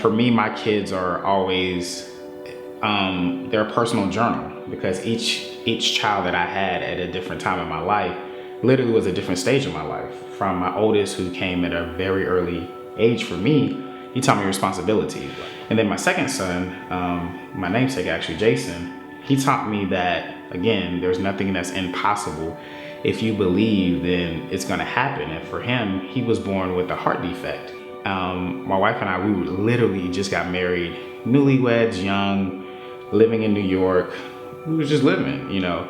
for me, my kids are always, they're a personal journal, because each child that I had at a different time in my life literally was a different stage of my life. From my oldest, who came at a very early age for me, he taught me responsibility. And then my second son, my namesake actually, Jason, he taught me that, again, there's nothing that's impossible. If you believe, then it's gonna happen. And for him, he was born with a heart defect. My wife and I, we literally just got married, newlyweds, young, living in New York. We was just living, you know.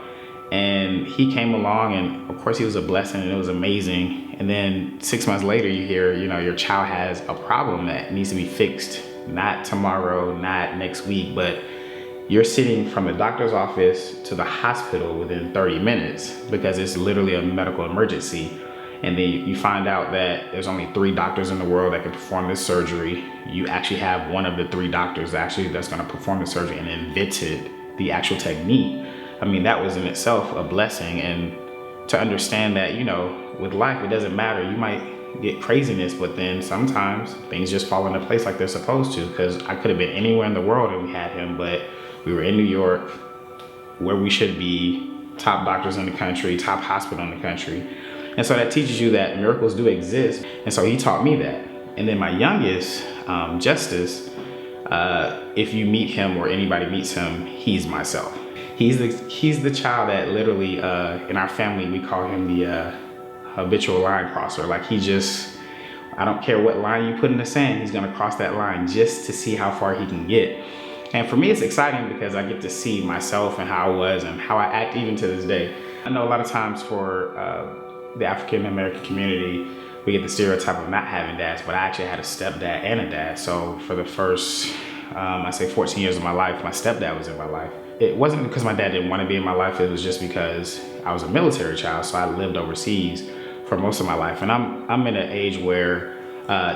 And he came along, and of course he was a blessing, and it was amazing. And then 6 months later, you hear, you know, your child has a problem that needs to be fixed, not tomorrow, not next week, but you're sitting from the doctor's office to the hospital within 30 minutes because it's literally a medical emergency. And then you find out that there's only 3 doctors in the world that can perform this surgery. You actually have one of the 3 doctors that's gonna perform the surgery and invented the actual technique. I mean, that was in itself a blessing. And to understand that, you know, with life, it doesn't matter. You might get craziness, but then sometimes things just fall into place like they're supposed to, because I could have been anywhere in the world and we had him, but we were in New York, where we should be, top doctors in the country, top hospital in the country. And so that teaches you that miracles do exist. And so he taught me that. And then my youngest, Justice, if you meet him or anybody meets him, he's myself. He's the child that literally, in our family, we call him the habitual line crosser. Like, he just, I don't care what line you put in the sand, he's gonna cross that line just to see how far he can get. And for me, it's exciting because I get to see myself and how I was and how I act even to this day. I know a lot of times for the African American community, we get the stereotype of not having dads, but I actually had a stepdad and a dad. So for the first, I say 14 years of my life, my stepdad was in my life. It wasn't because my dad didn't want to be in my life, it was just because I was a military child, so I lived overseas for most of my life. And I'm in an age where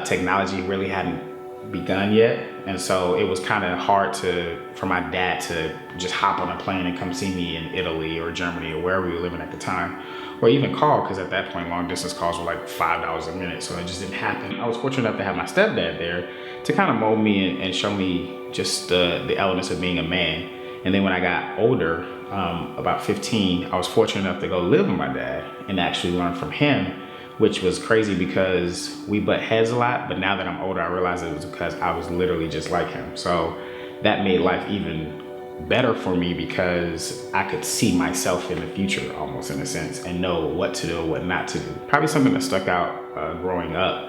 technology really hadn't begun yet. And so it was kind of hard for my dad to just hop on a plane and come see me in Italy or Germany or wherever we were living at the time, or even call, because at that point long distance calls were like $5 a minute, so it just didn't happen. I was fortunate enough to have my stepdad there to kind of mold me and show me just the elements of being a man. And then when I got older, about 15, I was fortunate enough to go live with my dad and actually learn from him, which was crazy because we butt heads a lot, but now that I'm older, I realize it was because I was literally just like him. So that made life even better for me because I could see myself in the future almost, in a sense, and know what to do and what not to do. Probably something that stuck out growing up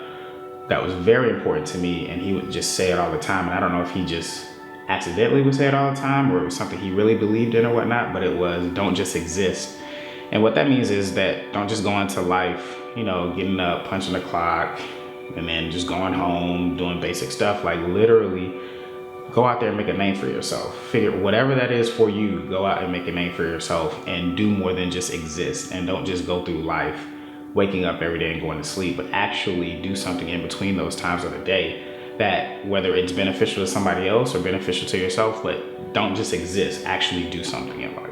that was very important to me, and he would just say it all the time. And I don't know if he just accidentally would say it all the time or it was something he really believed in or whatnot, but it was, don't just exist. And what that means is that don't just go into life, you know, getting up, punching the clock, and then just going home, doing basic stuff. Like, literally go out there and make a name for yourself. Figure whatever that is for you, go out and make a name for yourself and do more than just exist. And don't just go through life waking up every day and going to sleep, but actually do something in between those times of the day that, whether it's beneficial to somebody else or beneficial to yourself, but don't just exist, actually do something in life.